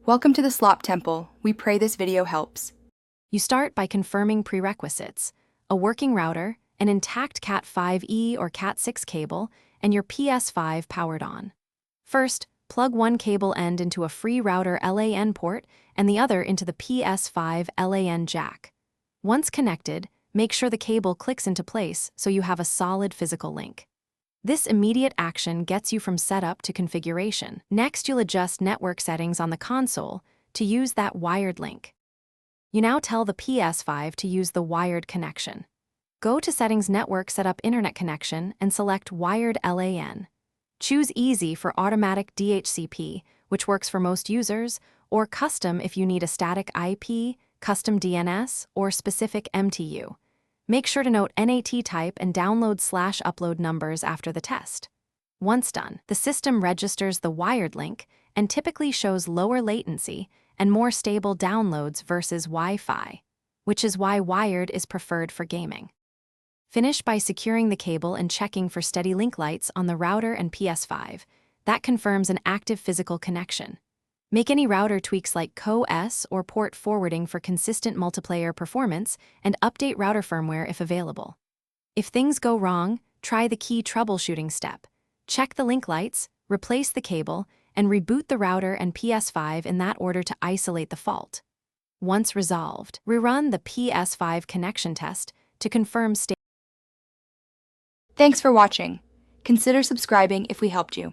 Welcome to the Slop Temple. We pray this video helps. You start by confirming prerequisites: a working router, an intact Cat5e or Cat6 cable, and your Ps5 powered on. First, plug one cable end into a free router LAN port and the other into the Ps5 LAN jack. Once connected, make sure the cable clicks into place so you have a solid physical link. This immediate action gets you from setup to configuration. Next, you'll adjust network settings on the console to use that wired link. You now tell the Ps5 to use the wired connection. Go to Settings Network Setup Internet Connection and select Wired LAN. Choose Easy for automatic DHCP, which works for most users, or Custom if you need a static IP, custom DNS, or specific MTU. Make sure to note NAT type and download/upload numbers after the test. Once done, the system registers the wired link and typically shows lower latency and more stable downloads versus Wi-Fi, which is why wired is preferred for gaming. Finish by securing the cable and checking for steady link lights on the router and Ps5. That confirms an active physical connection. Make any router tweaks like co-S or port forwarding for consistent multiplayer performance, and update router firmware if available. If things go wrong, try the key troubleshooting step. Check the link lights, replace the cable, and reboot the router and Ps5 in that order to isolate the fault. Once resolved, rerun the Ps5 connection test to confirm state. Thanks for watching. Consider subscribing if we helped you.